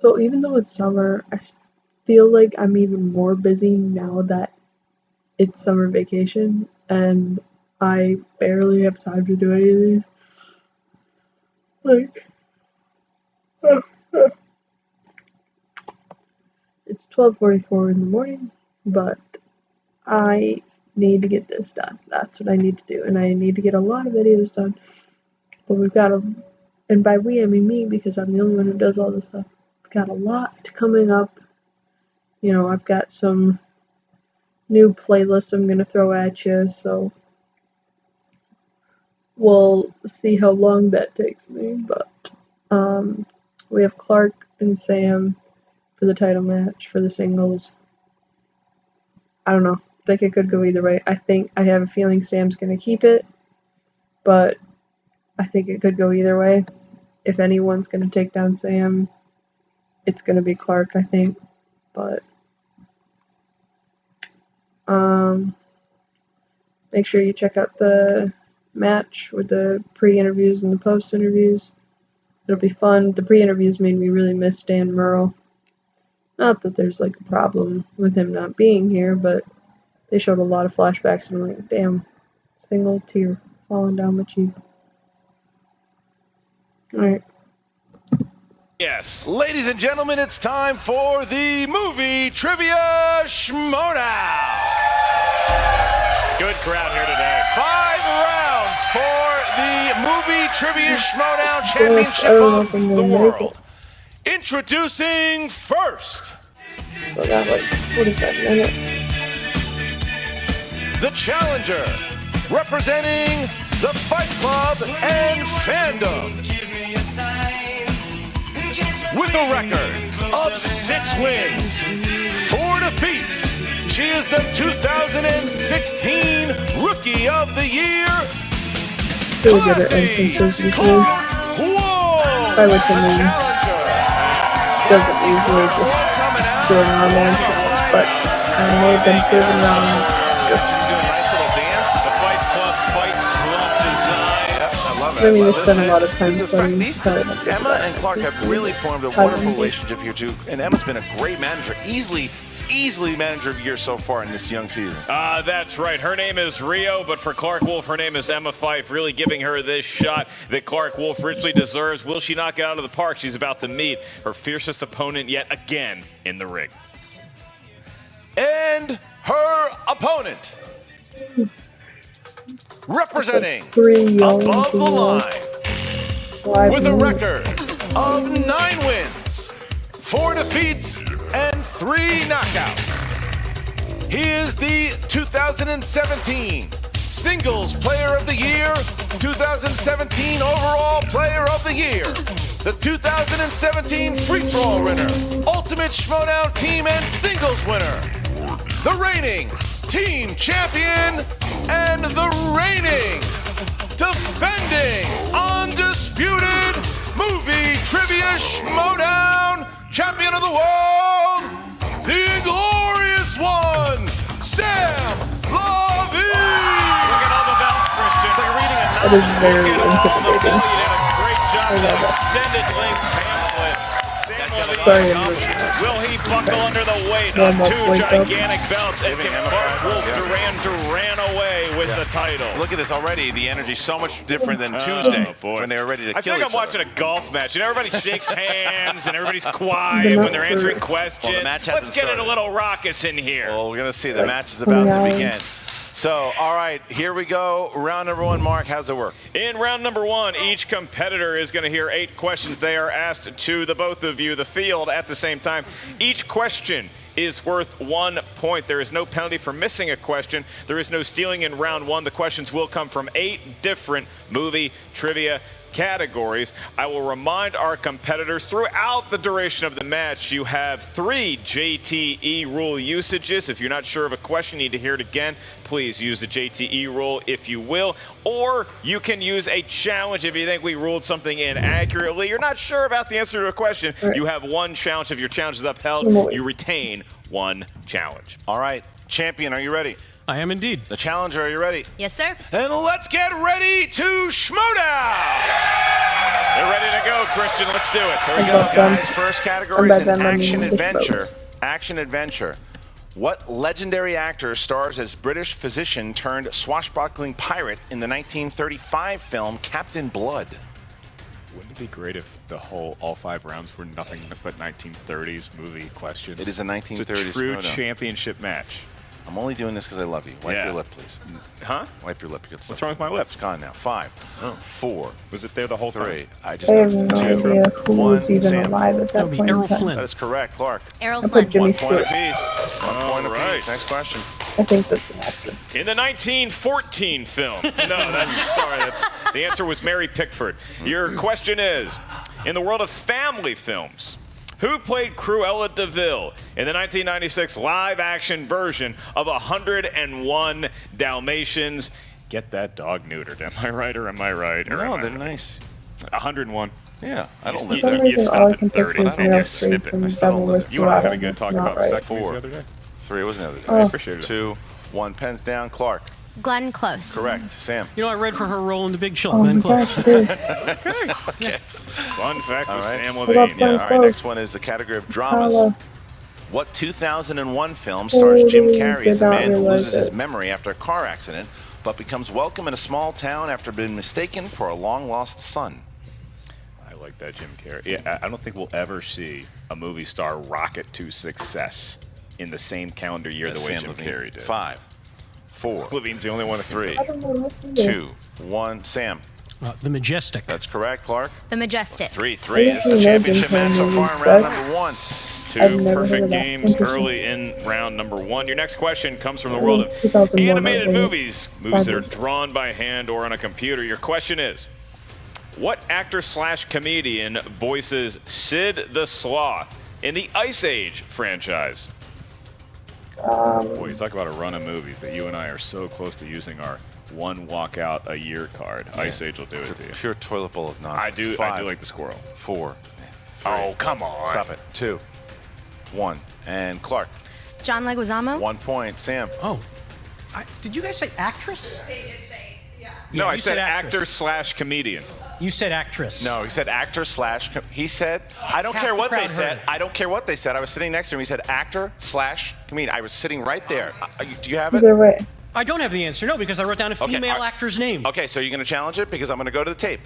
So even though it's summer, I feel like I'm even more busy now that it's summer vacation and I barely have time to do any of these. Like, it's 12:44 in the morning, but I need to get this done. That's what I need to do, and I need to get a lot of videos done. But we've got and by we I mean me because I'm the only one who does all this stuff. We've got a lot coming up. You know, I've got some new playlists I'm gonna throw at you, so we'll see how long that takes me. But we have Clarke and Samm for the title match for the singles. I don't know. I think it could go either way. I have a feeling Sam's gonna keep it, but I think it could go either way. If anyone's gonna take down Samm, it's gonna be Clarke, I think. But make sure you check out the match with the pre-interviews and the post-interviews. It'll be fun. The pre-interviews made me really miss Dan Murrell. Not that there's like a problem with him not being here, but they showed a lot of flashbacks and I'm like, damn, single tear falling down my cheek. Alright. Yes, ladies and gentlemen, it's time for the movie trivia Schmoedown. Good crowd here today. 5 rounds for the movie trivia Schmoedown championship of the world. Introducing first. So that like 45 minutes. The challenger, representing the Fight Club and fandom. With a record of 6 wins, 4 defeats, she is the 2016 Rookie of the Year. Really good at entrances usually. I like him in. Doesn't usually just do a normal intro, but I've been proven wrong. I mean, it's been a lot of time playing. Emma and Clarke have really formed a wonderful relationship here too, and Emma's been a great manager, easily manager of the year so far in this young season. That's right. Her name is Rio, but for Clarke Wolfe, her name is Emma Fife, really giving her this shot that Clarke Wolfe richly deserves. Will she knock it out of the park? She's about to meet her fiercest opponent yet again in the ring. And her opponent, representing Above the Line, with a record of 9 wins, 4 defeats, and 3 knockouts. He is the 2017 Singles Player of the Year, 2017 Overall Player of the Year, the 2017 Free-For-All winner, Ultimate Schmoedown Team and Singles winner, the reigning Team Champion, and the reigning, defending, undisputed Movie Trivia Schmoedown Champion of the World, the Inglorious One, Samm Levine! Look at all the bells, Christian. They're reading a That is very intimidating. You did a great job with an extended length pamphlet. Sorry, Will he buckle under the weight of 2 gigantic belts and can Clarke Wolfe Duran away with the title? Look at this already. The energy's so much different than Tuesday when they were ready to kill each other. I feel like I'm watching a golf match. And everybody shakes hands and everybody's quiet when they're answering questions. Well, the match hasn't Let's get it started. a little raucous in here. Well, we're going to see. The match is about to begin. So, all right, here we go. Round number 1, Mark, how's it work? In round number 1, each competitor is going to hear 8 questions. They are asked to the both of you, the field, at the same time. Each question is worth 1 point. There is no penalty for missing a question. There is no stealing in round 1. The questions will come from 8 different movie trivia categories. I will remind our competitors throughout the duration of the match, you have 3 JTE rule usages. If you're not sure of a question, you need to hear it again, please use the JTE rule if you will. Or you can use a challenge if you think we ruled something inaccurately. You're not sure about the answer to a question. You have 1 challenge. If your challenge is upheld, you retain 1 challenge. All right, champion, are you ready? I am indeed. The challenger, are you ready? Yes, sir. And let's get ready to Schmoedown! They're ready to go, Christian. Let's do it. Here we go, guys. First category is an action adventure. Action adventure. What legendary actor stars as British physician turned swashbuckling pirate in the 1935 film Captain Blood? Wouldn't it be great if all 5 rounds were nothing but 1930s movie questions? It is a 1930s It's a true Schmoedown. championship match. I'm only doing this because I love you. Wipe your lip, please. Huh? Wipe your lip. What's wrong with my lip? It's gone now. 5, 4. Was it there the whole 3. time? I just I have noticed no it. 2, idea who was 1. even Sam. alive at that point in Errol time. Flynn. That is correct, Clarke. Errol I put Flynn. Jimmy 1 point Stewart. apiece. 1 point All right. apiece. Next question. I think that's an actor. In the 1914 film. That's the answer was Mary Pickford. Your question is, in the world of family films, who played Cruella de Vil in the 1996 live-action version of 101 Dalmatians? Get that dog neutered. Am I right or am I right? Or No, am I they're right? nice. 101. Yeah, I don't You- live For some there. you reason, stop all I at can 30. picture I is don't Meryl get snip Streep it. and I still don't Devil live Wears there. You and I had a Prada. good talk Not about right. vasectomies 4. the other day. 3. It wasn't the other day. Oh. Appreciate it. 2, 1. Pens down. Clarke. Glenn Close. Correct. Sam. You know, I read for her role in The Big Chill. Oh Glenn my Close. gosh, dude. Fun fact with right. Sam What about Levine. Glenn All right, Close? next one is the category of dramas. Hello. What 2001 film stars Jim Oh, Carrey as a did not man who realize loses his it. memory after a car accident, but becomes welcome in a small town after being mistaken for a long-lost son? I like that, Jim Carrey. Yeah, I don't think we'll ever see a movie star rocket to success in the same calendar year the way Sam Jim Levine. Carrey did. 5, 4, Levine's the only one that can 3, I don't know this either. 2, 1. Sam. The Majestic. That's correct. Clarke. The Majestic. 3, I 3. didn't It's the know championship Jim match so Carrey far in was round best. number 1. I've Two never heard perfect of that. games Interesting. early in round number 1. Your next question comes from the world of 2001, animated I think. movies that are drawn by hand or on a computer. Your question is, what actor/comedian voices Sid the Sloth in the Ice Age franchise? Boy, you talk about a run of movies that you and I are so close to using our one walkout a year card. Ice Age will do it It's to a you. pure toilet bowl of nonsense. I do 5, like the squirrel. 4, 3. Oh, come on. Stop it. 2, 1. And Clarke. John Leguizamo. 1 point. Sam. Oh. Did you guys say actress? No, Yeah, I you said said actress. actor/comedian. You said actress. No, he said actor slash. He said, I don't Half care the what they crowd said. heard it. I don't care what they said. I was sitting next to him. He said actor slash comedian. I was sitting right there. Do you have it? Either way. I don't have the answer, no, because I wrote down a Okay, female I- actor's name. Okay, so you're going to challenge it because I'm going to go to the tape.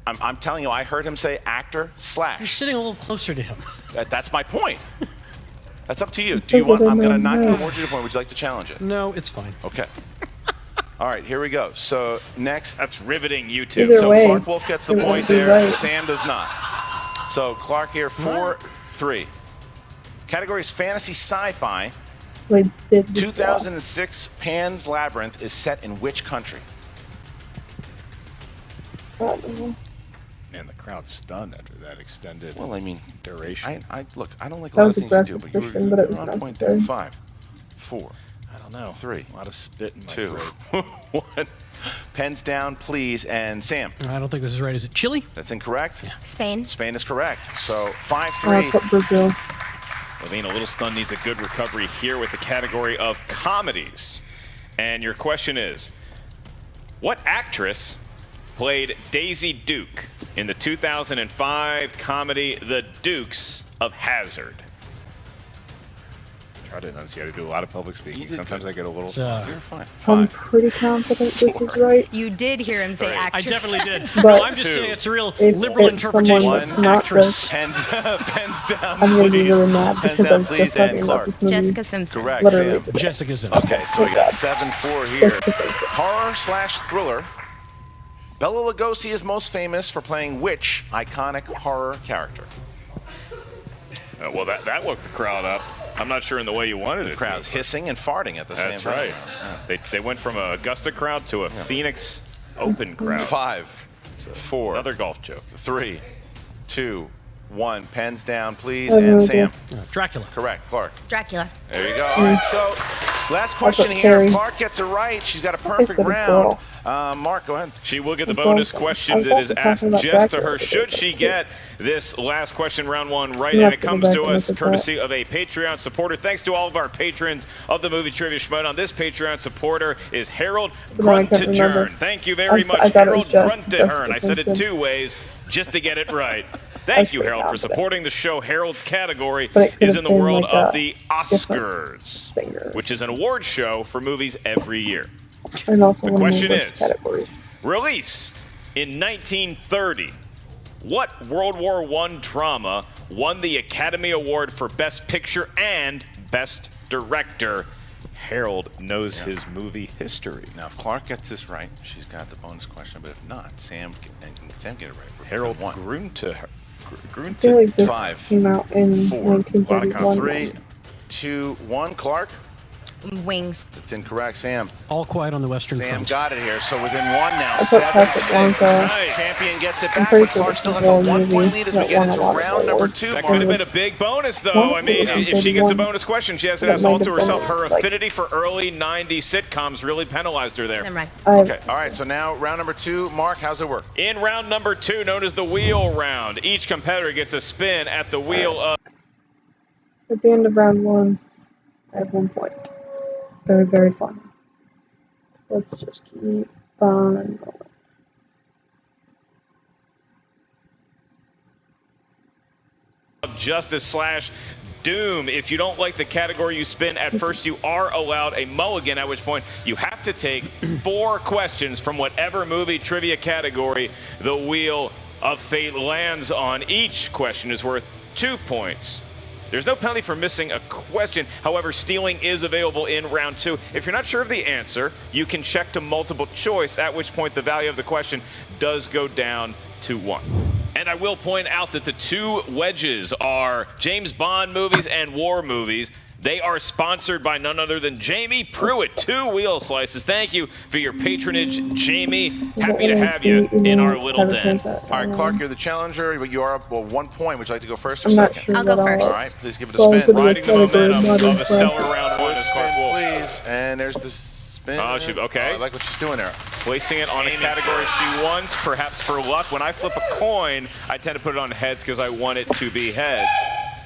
I'm telling you, I heard him say actor You're slash. sitting a little closer to him. That's my point. That's up to you. Do you want? I'm going to not award you the point. Would you like to challenge it? No, it's fine. Okay. All right, here we go. So next, That's riveting YouTube. Either so way, Clarke Wolfe gets the it point won't be there. right. Sam does not. So Clarke here, 4, 3. Category is fantasy sci-fi. Played Sid the Sloth. 2006 Pan's Labyrinth is set in which country? I don't know. Man, the crowd's stunned after that extended Well, I mean, duration. I look. I don't like a That lot was of things you do, aggressive but you fiction, but it were was on point there. necessary. 5, 4, I don't know. 3, A lot of spit in my 2, throat. 1. Pens down, please. And Sam, I don't think this is right. Is it Chile? that's incorrect. Spain. Spain is correct. So 5, I 3. put Brazil. Levine, a little stunned, needs a good recovery here with the category of comedies. And your question is, what actress played Daisy Duke in the 2005 comedy The Dukes of Hazzard? Try to enunciate. I do a lot of public speaking. You did Sometimes good. I get a little. It's, You're fine. I'm 5. pretty confident this is right. You did hear him say Right. I actress. definitely did. But- No, I'm just 2. saying it's a real If liberal it's someone interpretation that's of not actress. Pens down, I'm gonna be please. really mad Pens because down, I'm please. just talking And about Clarke. this movie. Jessica Simpson. Correct, Literally. Sam. Jessica Simpson. Okay, so we got 7-4 here. Horror/thriller. Bela Lugosi is most famous for playing which iconic horror character? Well, that woke the crowd up. I'm not sure in the way you wanted it. Crowd's to. hissing and farting at the same That's time. right. They went from a Augusta crowd to a Phoenix Open crowd. 5, 4, Another golf joke. 3, 2, 1. Pens down, please. I have no And idea. Sam. Dracula. Correct. Clarke. Dracula. There you go. All right, so last question here. Carrie. Clarke gets it right. She's got a perfect said a round. Mark, go ahead. She will get the It's bonus awesome. question I was that is also asked talking about just to Dracula her. today. Should she get this last question, round 1, right? You And have it to go comes back to and us look at courtesy of a Patreon supporter. Thanks to all of our patrons of the Movie Trivia Schmoedown. This Patreon supporter is Harold No, I can't Gruntejern. remember. Thank you very I much, thought it Harold was just Gruntejern. I said it Simpson. 2 ways. just to get it right. Thank you, Harold, for supporting the show. Harold's category But it could is have in the been world like of a the different Oscars, singer. which is an award show for movies every year. And also The one of question English is, categories. released in 1930, what World War I drama won the Academy Award for Best Picture and Best Director? Harold knows his movie history. Now, if Clarke gets this right, she's got the bonus question. But if not, Samm get it right. Harold won. grew I feel like this 5, came out in 4, 1931. 3, 2, 1. Clarke, Wings. that's incorrect. Samm. All Quiet on the Western Sam Front. got it here. So within 1 now, I put 7-6. Casablanca. Champion gets it I'm back, pretty but sure Clarke this still is has a a 1-point movie lead as we that get won a into lot of round number awards. 2. That Mark. could have been a big bonus, though. I mean, if she gets a bonus question, she has to That ask might all have to been herself. Her like- affinity for early 90s sitcoms really penalized her there. Never mind. Okay, all right, so now round number 2. Mark, how's it work? In round number 2, known as the wheel round, each competitor gets a spin at the wheel of... At the end of round 1, I have 1 point. It's very, very fun. Let's just keep on going. Justice / Doom. If you don't like the category you spin at first, you are allowed a mulligan, at which point you have to take 4 questions from whatever movie trivia category the Wheel of Fate lands on. Each question is worth 2 points. There's no penalty for missing a question. However, stealing is available in round 2. If you're not sure of the answer, you can check to multiple choice, at which point the value of the question does go down to 1. And I will point out that the 2 wedges are James Bond movies and war movies. They are sponsored by none other than Jamie Pruitt. 2 wheel slices. Thank you for your patronage, Jamie. Happy to have you in our little den. All right, Clarke, you're the challenger, but you are up 1 point. Would you like to go first or I'm not second? sure I'll go what first. All right, please give it a Well, spin. Riding the momentum Modern of a stellar Classic. round 1 is Clarke Wolfe. Please, and there's the spin. Oh, okay. I like what she's doing there. Placing it on a category she wants, perhaps for luck. When I flip a coin, I tend to put it on heads because I want it to be heads.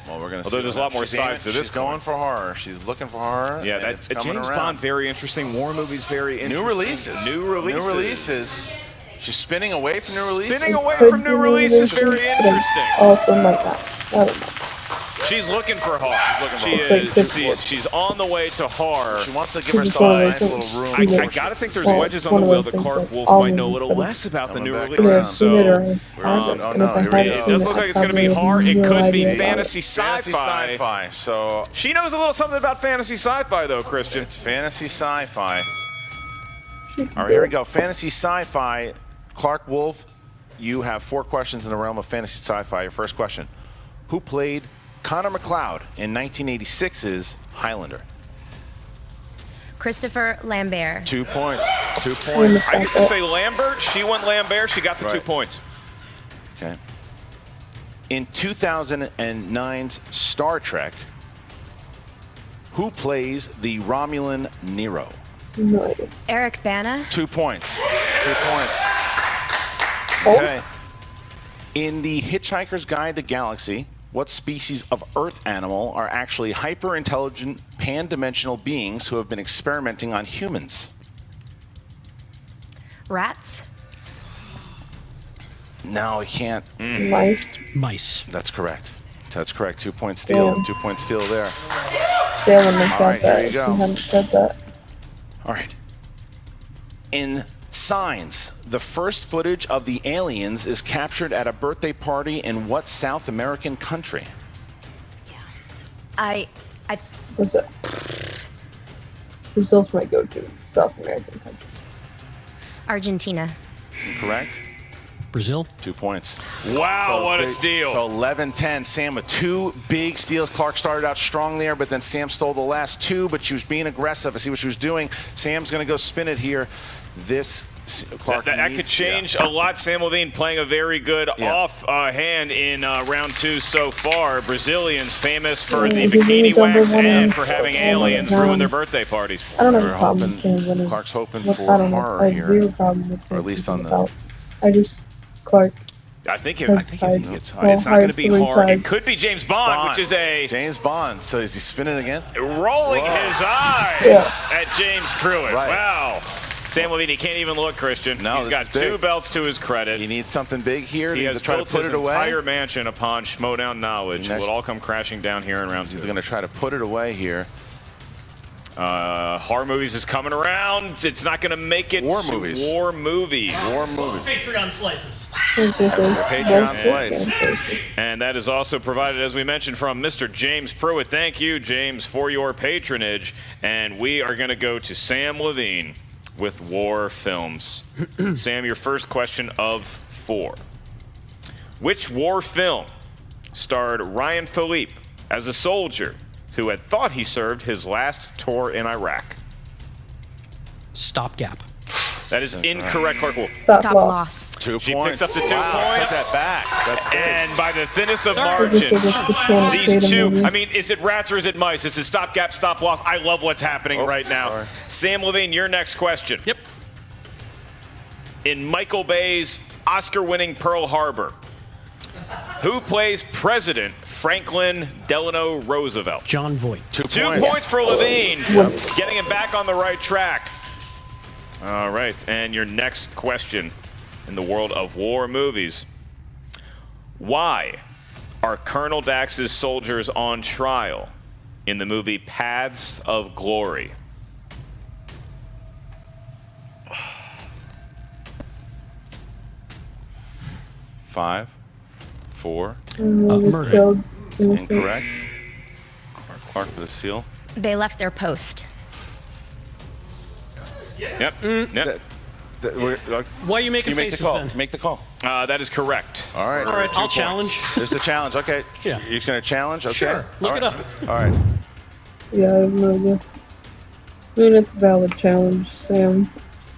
Well, we're going to see. Although there's a lot more sides to this She's going for horror. She's looking for horror. Yeah, and that's it's coming James around. Bond, very interesting. War movies, very interesting. New releases. New releases. New releases. She's spinning away from new releases. Spinning away Could from new be releases, releases, very but interesting. Also might not. I don't know. She's looking for horror. She's on the way to horror. She wants to give She's herself a one of nice those little room. I Yeah. gotta think there's Well, wedges on one the of wheel those that things Clarke that Wolfe all might know a movies little put less about the new Coming back releases. around. So Oh, no, here we go. it does look like it's going to be horror. It could be fantasy sci-fi. sci-fi. So She knows a little something about fantasy sci-fi, though, Christian. it's fantasy sci-fi. All right, here we go. Fantasy sci-fi. Clarke Wolfe, you have 4 questions in the realm of fantasy sci-fi. Your first question: who played Connor McLeod in 1986's Highlander? Christopher Lambert. 2 points. 2 points. I used to say Lambert. She went Lambert. She got the 2 Right. points. Okay. In 2009's Star Trek, who plays the Romulan Nero? No idea. Eric Bana. 2 points. 2 points. Oh. Okay. In the Hitchhiker's Guide to Galaxy, what species of Earth animal are actually hyper-intelligent, pan-dimensional beings who have been experimenting on humans? Rats. No, I can't. Mice. Mice. That's correct. That's correct. 2 point steal. Damn. 2 point steal there. Damn, I All right, said that. here you go. If hadn't said that. All right. In Signs, the first footage of the aliens is captured at a birthday party in what South American country? I. What's that? Brazil's my go-to South American country. Argentina. Correct? Brazil. 2 points. Wow, what a steal. So 11-10. Samm with 2 big steals. Clarke started out strong there, but then Samm stole the last 2, but she was being aggressive. I see what she was doing. Samm's going to go spin it here. This Clarke that could change a lot. Sam Levine playing a very good off hand in round 2 so far. Brazilians famous for the bikini wax and for having aliens ruin their birthday parties. I don't have We're a problem hoping- with Sam winning. Clarke's hoping Look, for I don't know. horror I have here. zero problem with Sam Or at least on the- out. I just Clarke. I think if Has he five- gets well, it's not going to be hard hard. three It could be James Bond, which is a James Bond. So is he spinning again? rolling Whoa. his eyes Yeah. at James Pruitt. Right. Wow. Sam Levine, he can't even look, Christian. No, He's got 2 belts to his credit. He needs something big here. He has to try built to put his it away. entire mansion upon Schmoedown knowledge. Will it all come crashing down here in round 2? He's going to try to put it away here. Horror movies is coming around. It's not going to make it. War movies. War movies. War movies. Patreon slices. Patreon slice. And that is also provided, as we mentioned, from Mr. James Pruitt. Thank you, James, for your patronage. And we are going to go to Sam Levine with war films. Sam, your first question of 4. Which war film starred Ryan Philippe as a soldier who had thought he served his last tour in Iraq? Stopgap. That is incorrect, Clarke Wolfe. Stop loss. 2 She points. picks up the 2 Wow, points. Took that back. That's big. And by the thinnest of margins, these 2, I mean, is it rats or is it mice? Is it stopgap, stop loss? I love what's happening right now. Sorry. Sam Levine, your next question. Yep. In Michael Bay's Oscar-winning Pearl Harbor, who plays President Franklin Delano Roosevelt? John Voight. 2 2 points. points for Levine, getting him back on the right track. All right, and your next question in the world of war movies. Why are Colonel Dax's soldiers on trial in the movie Paths of Glory? Five, 4. Murder. Incorrect. Clarke for the seal. They left their post. Yep. Why are you making You make the faces call. then? Make the call. That is correct. All right. All right, 2 I'll points. challenge. This is the challenge. Okay. Yeah. You're going to challenge? Okay. Sure. Look All it right. up. All right. Yeah, I have no idea. I mean, it's a valid challenge, Sam,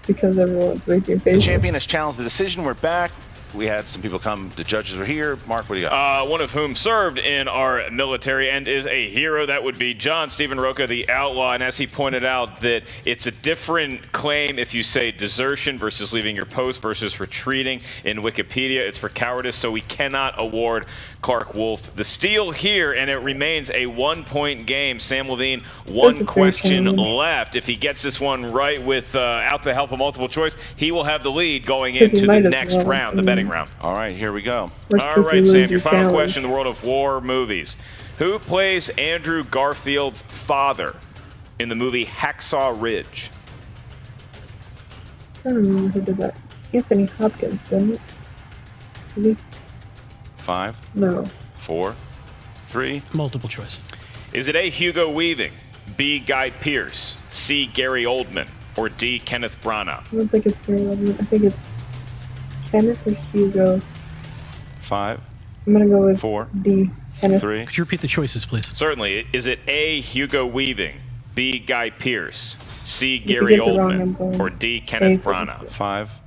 because everyone's making The faces. champion has challenged the decision. We're back. We had some people come. The judges are here. Mark, what do you got? One of whom served in our military and is a hero. That would be John Stephen Roca, the outlaw. And as he pointed out, that it's a different claim if you say desertion versus leaving your post versus retreating. In Wikipedia, it's for cowardice, so we cannot award Clarke Wolfe the steal here, and it remains a 1-point game. Sam Levine, one question left. If he gets this one right without the help of multiple choice, he will have the lead going into the next round, the betting round. All right, here we go. All right, Sam, your final question in the world of war movies. Who plays Andrew Garfield's father in the movie Hacksaw Ridge? I don't remember who did that. Anthony Hopkins, didn't it? Did he? 5, No. 4, 3. Multiple choice. Is it A, Hugo Weaving, B, Guy Pearce, C, Gary Oldman, or D, Kenneth Branagh? I don't think it's Gary Oldman. I think it's Kenneth or Hugo. 5, I'm gonna go with 4, D. Kenneth. 3. Could you repeat the choices, please? Certainly. Is it A, Hugo Weaving, B, Guy Pearce, C, You Gary get the wrong Oldman, number. or D, Kenneth A for Branagh? this. 5.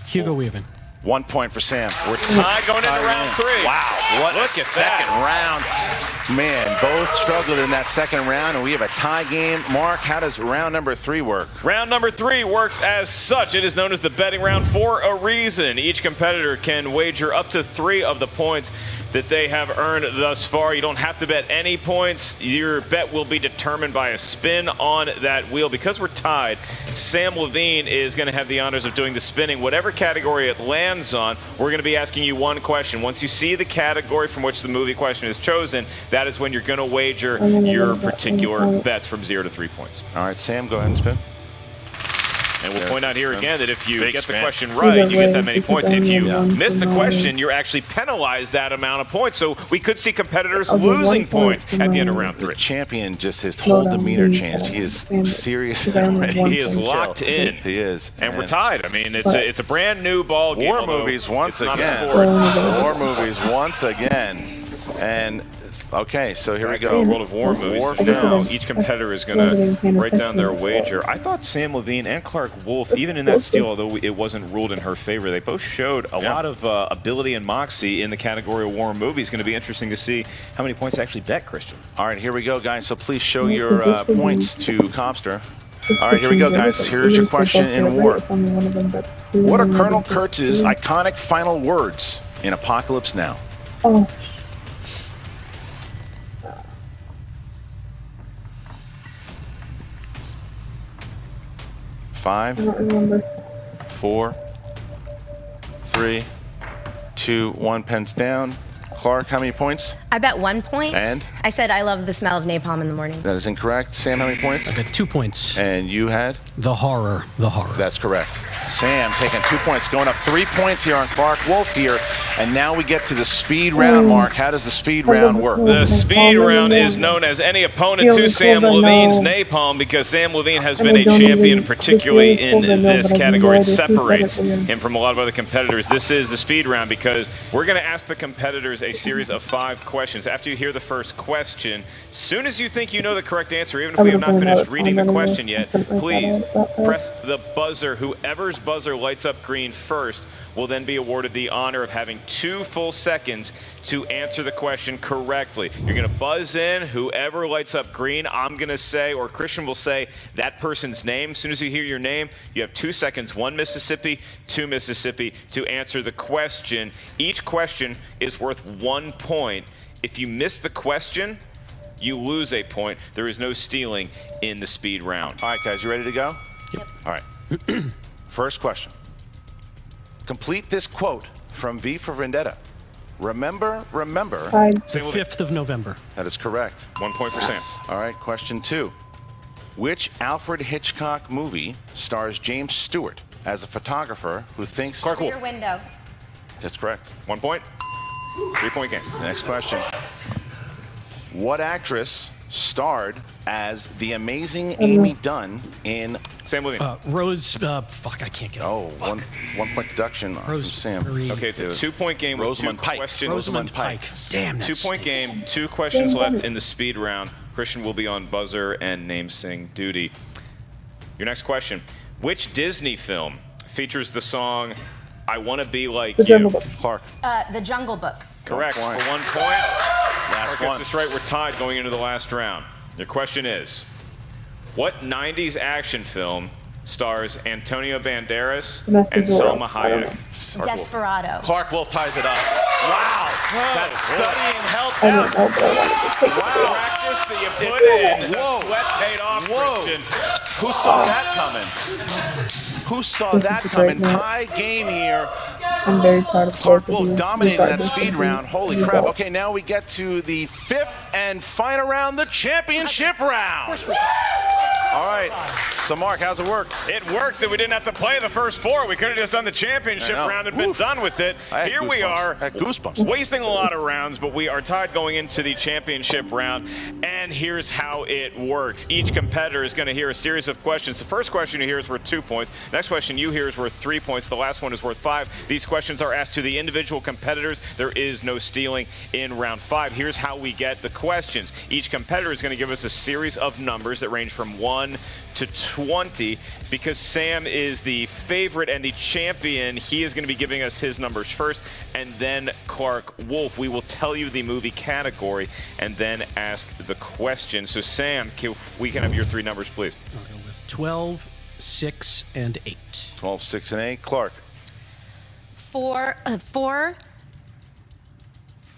Hugo Weaving. 1 point for Sam. We're Tied going into round 3. Wow, what Look a at second that. round. Man, both struggled in that second round, and we have a tie game. Mark, how does round number 3 work? Round number 3 works as such. It is known as the betting round for a reason. Each competitor can wager up to 3 of the points that they have earned thus far. You don't have to bet any points. Your bet will be determined by a spin on that wheel. Because we're tied, Sam Levine is going to have the honors of doing the spinning. Whatever category it lands on, we're going to be asking you one question. Once you see the category from which the movie question is chosen, that is when you're going to wager your particular bets from 0 to 3 points. All right, Sam, go ahead and spin. And we'll point out here again that if you Big get spin. the question right, you get that many points. If you Yeah. miss the question, you're actually penalized that amount of points. So we could see competitors losing points at the end of round 3. The champion, just his whole demeanor changed. He is serious and ready. He is locked in. He is. And we're tied. I mean, it's a brand new ball game. War although movies once it's not a again. sport. War movies once again. And okay, so here we Back to go. the world of war movies. War So now films. each competitor is going to write down their wager. I thought Sam Levine and Clarke Wolfe, even in that steal, although it wasn't ruled in her favor, they both showed a lot of ability and moxie in the category of war movies. Going to be interesting to see how many points they actually bet, Christian. All right, here we go, guys. So please show your points to Copster. All right, here we go, guys. Here's your question in war. What are Colonel Kurtz's iconic final words in Apocalypse Now? Oh, 5, I don't remember. 4, 3, 2, 1. Pens down. Clarke, how many points? I bet 1 point. And? I said I love the smell of napalm in the morning. That is incorrect. Sam, how many points? I got 2 points. And you had? The horror. The horror. That's correct. Sam taking 2 points, going up 3 points here on Clarke. Wolfe here. And now we get to the speed round, Mark. How does the speed round work? The speed round is known as any opponent to Samm Levine's napalm because Samm Levine has been a champion, particularly in this category. It separates him from a lot of other competitors. This is the speed round because we're going to ask the competitors a series of 5 questions. After you hear the first question, as soon as you think you know the correct answer, even if we have not finished reading the question yet, please press the buzzer. Whoever's buzzer lights up green first will then be awarded the honor of having 2 full seconds to answer the question correctly. You're going to buzz in. Whoever lights up green, I'm going to say, or Christian will say, that person's name. As soon as you hear your name, you have 2 seconds, 1 Mississippi, 2 Mississippi, to answer the question. Each question is worth 1 point. If you miss the question, you lose a point. There is no stealing in the speed round. All right, guys, you ready to go? Yep. All right. First question. Complete this quote from V for Vendetta. Remember. Tied. The 5th of November. That is correct. 1 point for Sam. All right, question 2. Which Alfred Hitchcock movie stars James Stewart as a photographer who thinks... Clarke Your Wolfe. window. That's correct. 1 point. 3-point game. Next question. What actress starred as the amazing Amy Dunn in... Samm Levine. Rose. Fuck, I can't get it. Oh, one point deduction from Sam. Rosemary. Okay, it's a 2-point game with Rosamund 2 Pike. questions. Rosamund Pike. Damn, that 2-point stinks. game, 2 questions left in the speed round. Christian will be on buzzer and name sing duty. Your next question. Which Disney film features the song I Want to Be Like The You? Jungle Book. Clarke. The Jungle Book. Correct. For 1 point. 1 point. Last Clarke one. gets this right. We're tied going into the last round. Your question is, what 90s action film stars Antonio Banderas and Salma Hayek? Desperado. Clarke Wolfe ties it up. Wow. That studying helped I out. don't know, but I wanted to take it. Wow. Practice that you put in. Whoa. The sweat paid off, Whoa. Christian. Who saw that coming? Who saw that is a coming? great match. Tie game here. I'm very proud of Clarke both of Wolfe you. dominating You that guys speed are round. Holy you crap. guys. Okay, now we get to the 5th and final round, the championship round. All right. So, Mark, how's it work? It works that we didn't have to play the first 4. We could have just done the championship I know. round and been Oof. done with it. I had Here we goosebumps. are, I had goosebumps. wasting a lot of rounds, but we are tied going into the championship round. And here's how it works. Each competitor is going to hear a series of questions. The first question you hear is worth 2 points. Next question you hear is worth 3 points. The last one is worth 5. These questions are asked to the individual competitors. There is no stealing in round 5. Here's how we get the questions. Each competitor is going to give us a series of numbers that range from 1 to 20. Because Sam is the favorite and the champion, he is going to be giving us his numbers first, and then Clarke Wolfe. We will tell you the movie category and then ask the question. So Sam, we can have your 3 numbers, please. I'll go with 12, 6, and 8. 12, 6, and 8. Clarke. 4,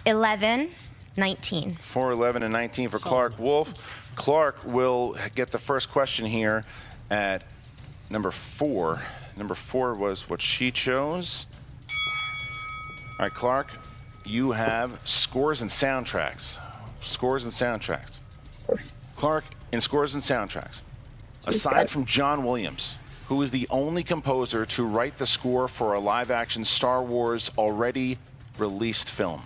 11, 19. 4, 11, and 19 for Clarke Wolfe. Clarke will get the first question here at number 4. Number 4 was what she chose. All right, Clarke, you have scores and soundtracks. Scores and soundtracks. Clarke, in scores and soundtracks, aside from John Williams, who is the only composer to write the score for a live-action Star Wars already released film?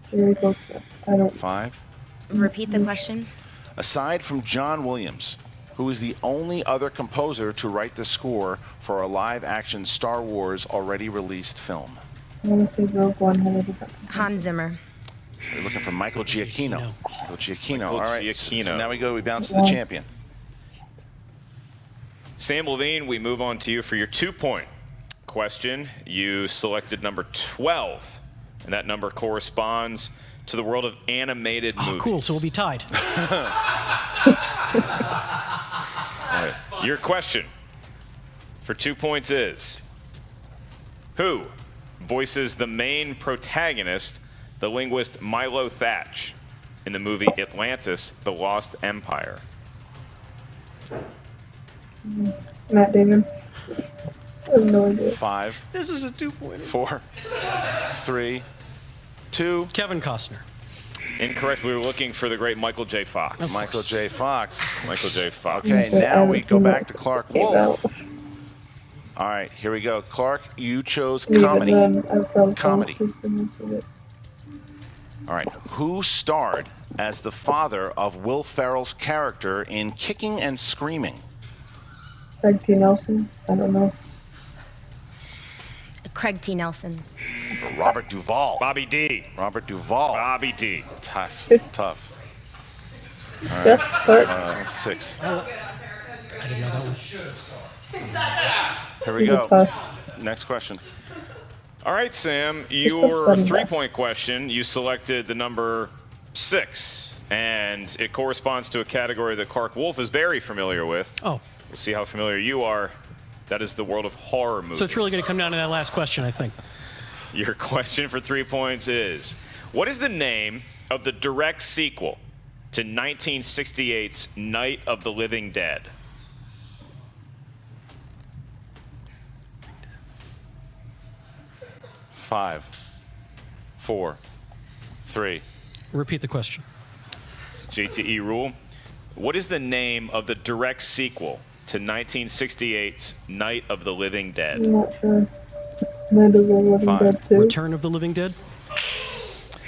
Jerry Goldsmith. I don't. 5. Repeat the question. Aside from John Williams, who is the only other composer to write the score for a live-action Star Wars already released film? I want to say Rogue One had a different. Hans Zimmer. We're looking for Michael Giacchino. Michael Giacchino. All right. Giacchino. So now we bounce to the champion. Samm Levine, we move on to you for your 2-point question. You selected number 12, and that number corresponds to the world of animated movies. Oh, cool. So we'll be tied. Your question for 2 points is, who voices the main protagonist, the linguist Milo Thatch, in the movie Atlantis, The Lost Empire? Matt Damon. I have no idea. 5, This is a 2-pointer. 4, 3, 2. Kevin Costner. Incorrect. We were looking for the great Michael J. Fox. Michael J. Fox. Michael J. Fox. Okay, now we go back to Clarke Wolfe. Out. All right, here we go. Clarke, you chose Even comedy. then, I probably Comedy. fell asleep in most of it. All right, who starred as the father of Will Ferrell's character in Kicking and Screaming? Craig T. Nelson. I don't know. Craig T. Nelson. Robert Duvall. Bobby D. Robert Duvall. Bobby D. Tough. Tough. Yes, Clarke. 6. I didn't know that one. Here we go. Next question. All right, Sam, your 3-point question, you selected the number 6, and it corresponds to a category that Clarke Wolfe is very familiar with. Oh. We'll see how familiar you are. That is the world of horror movies. So it's really going to come down to that last question, I think. Your question for 3 points is, what is the name of the direct sequel to 1968's Night of the Living Dead? Five, 4, 3. Repeat the question. JTE rule. What is the name of the direct sequel to 1968's Night of the Living Dead? I'm not sure. Night of the Living 5. Dead 2. Return of the Living Dead?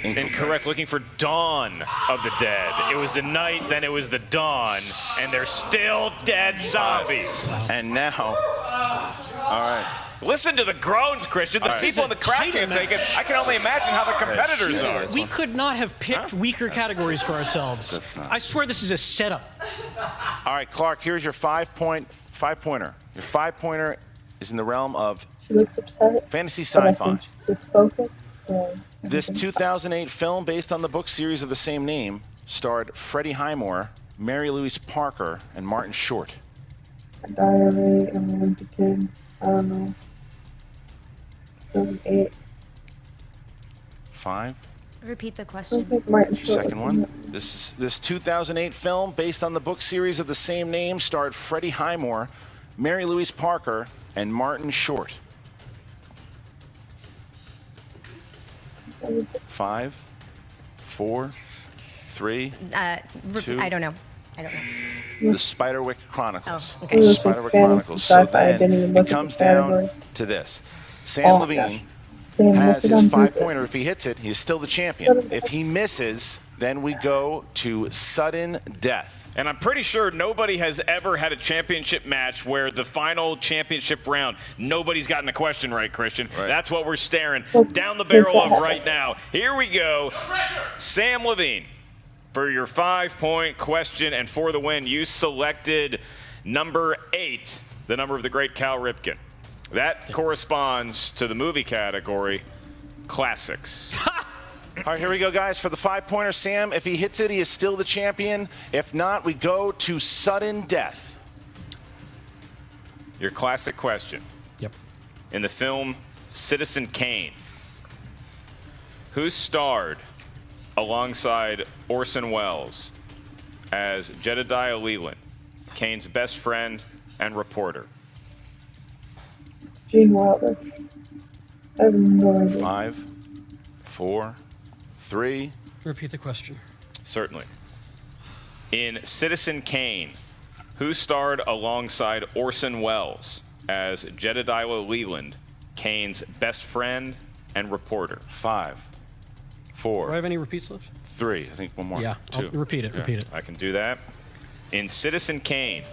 Incorrect. Looking for Dawn of the Dead. It was the night, then it was the dawn, and they're still dead zombies. And now, all right. Listen to the groans, Christian. The people in the crowd can't take it. I can only imagine how the competitors are. We could not have picked weaker categories for ourselves. That's not. I swear this is a setup. All right, Clarke, here's your 5-pointer. Your 5-pointer is in the realm of She looks upset. fantasy But I sci-fi. think she's focused. So This 2008 film, based on the book series of the same name, starred Freddie Highmore, Mary Louise Parker, and Martin Short. A diary and a Olympic kid. I don't know. 8. 5. Repeat the I question. think Martin Your Short second was in one. it. This 2008 film, based on the book series of the same name, starred Freddie Highmore, Mary Louise Parker, and Martin Short. 5, 4, 3. Two. I don't know. The Spiderwick Chronicles. Oh, okay. Ooh, this is Spiderwick fantasy Chronicles. So sci-fi. I didn't even then look it at comes the down category. to this. Sam Oh, Levine gosh. Sam, has what's it his on 5-pointer. paper? If he hits it, he's still the champion. If he misses, then we go to sudden death. And I'm pretty sure nobody has ever had a championship match where the final championship round, nobody's gotten a question right, Christian. Right. That's what we're staring down the barrel of right now. Here we go. Sam Levine, for your 5-point question and for the win, you selected number 8, the number of the great Cal Ripken. That corresponds to the movie category, classics. All right, here we go, guys. For the 5-pointer, Sam, if he hits it, he is still the champion. If not, we go to sudden death. Your classic question. Yep. In the film Citizen Kane, who starred alongside Orson Welles as Jedediah Leland, Kane's best friend and reporter? Gene Wilder. I have no idea. 5, 4, 3. Repeat the question. Certainly. In Citizen Kane, who starred alongside Orson Welles as Jedediah Leland, Kane's best friend and reporter? 5, Do I 4, have any repeats left? 3. I think one more. Yeah. 2. Repeat it. Yeah. Repeat it. I can do that. In Citizen Kane,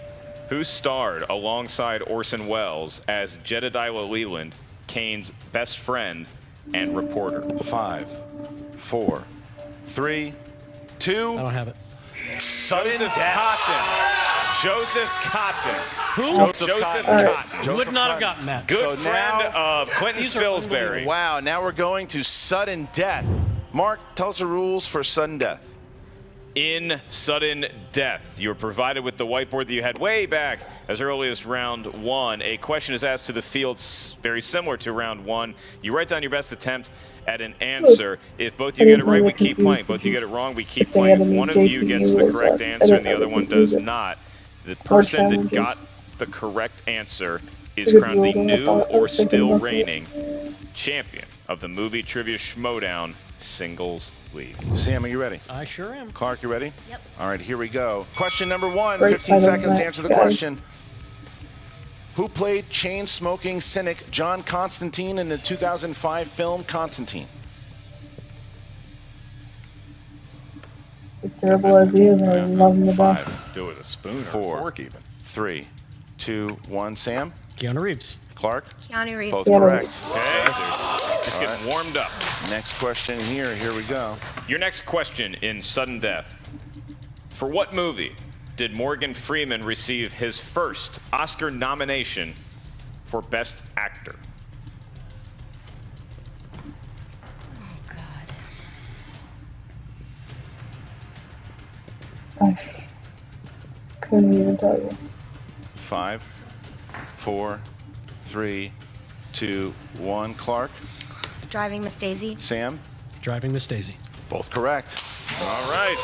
who starred alongside Orson Welles as Jedediah Leland, Kane's best friend and reporter? 5, 4, 3, 2. I don't have it. Sudden Joseph death. Cotton. Joseph Cotton. Who? Joseph Cotton. Would not have gotten that. Good So friend now- of Clinton These are Spilsbury. Wow, now we're going to sudden death. Mark, tell us the rules for sudden death. In sudden death, you were provided with the whiteboard that you had way back as early as round 1. A question is asked to the field very similar to round 1. You write down your best attempt at an answer. If both of you get it right, we keep playing. Both of you get it wrong, we keep playing. If one of you gets the correct answer and the other one does not, the person that got the correct answer is crowned the new or still reigning champion of the Movie Trivia Schmoedown Singles League. Sam, are you ready? I sure am. Clarke, you ready? Yep. All right, here we go. Question number 1, Great 15 seconds to match, answer the guys. question. Who played chain-smoking cynic John Constantine in the 2005 film Constantine? As terrible as he is, I love him to death. 5, Do it with a spoon or a 4, fork even. 3, 2, 1. Sam? Keanu Reeves. Clarke? Keanu Reeves. Both Keanu correct. Okay, dude. Just getting warmed up. Next question here. Here we go. Your next question in sudden death. For what movie did Morgan Freeman receive his first Oscar nomination for Best Actor? Oh, God. I couldn't even tell you. 5, 4, 3, 2, 1. Clarke? Driving Miss Daisy. Sam? Driving Miss Daisy. Both correct. All right.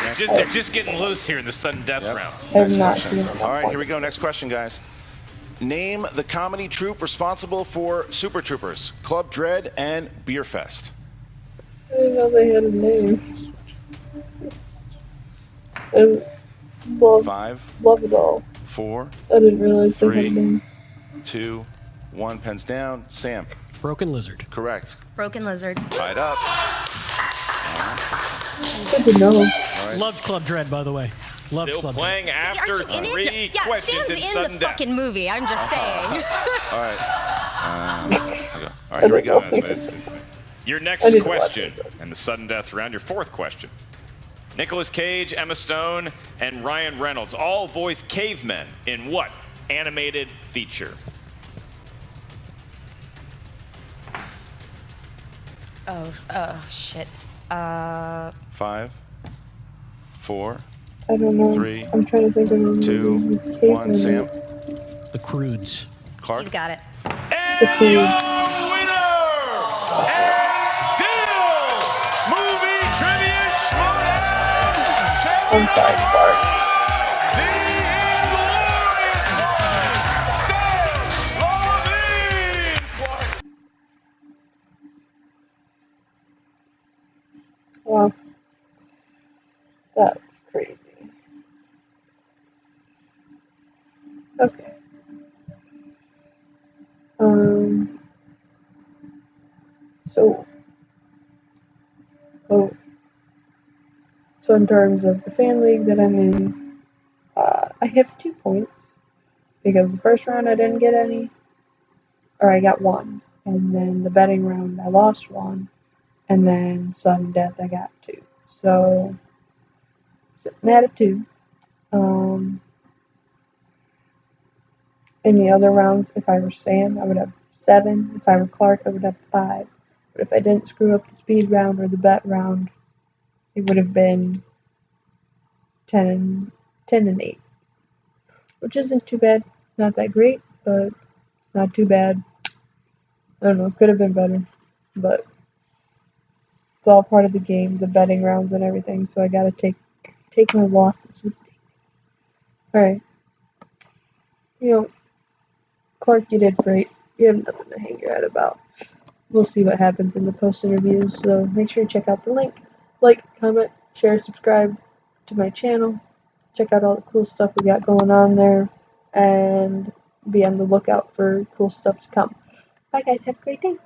Next, They're just getting loose here in the sudden death Yep. round. I have Next not question. seen it. All right, here we go. Next question, guys. Name the comedy troupe responsible for Super Troopers, Club Dread, and Beer Fest. I didn't know they had a name. I love, 5, love it all. 4, I didn't realize they had a 3, name. 2, 1. Pens down. Sam? Broken Lizard. Correct. Broken Lizard. Tied up. Good to know. Loved Club Dread, by the way. Loved Still Club playing Dread. after Aren't you in 3 it? Yeah, questions Sam's in in sudden the death. fucking movie. I'm just saying. All right. All right, here we go. Your I next need to watch question it. in the sudden death round, your 4th question. Nicolas Cage, Emma Stone, and Ryan Reynolds all voiced cavemen in what animated feature? Oh, shit. 5, 4, I don't know. 3, I'm trying to think of a 2, movie with 1. cavemen. Sam? The Croods. Clarke? He's got it. And your winner, and still Movie Trivia Schmoedown I'm sorry, Clarke. the inglorious one, Samm Levine. Wow. That's crazy. Okay. So, so in terms of the fan league that I'm in, I have 2 points because the first round I didn't get any, or I got 1, and then the betting round I lost 1, and then sudden death I got 2. So, sitting at 2. In the other rounds, if I were Sam, I would have 7. If I were Clarke, I would have 5. But if I didn't screw up the speed round or the bet round, it would have been 10 and 8, which isn't too bad. Not that great, but not too bad. I don't know, could have been better, but it's all part of the game, the betting rounds and everything. So I gotta take my losses with me. All right, Clarke, you did great. You have nothing to hang your head about. We'll see what happens in the post interviews. So make sure to check out the link, like, comment, share, subscribe to my channel. Check out all the cool stuff we got going on there, and be on the lookout for cool stuff to come. Bye guys, have a great day.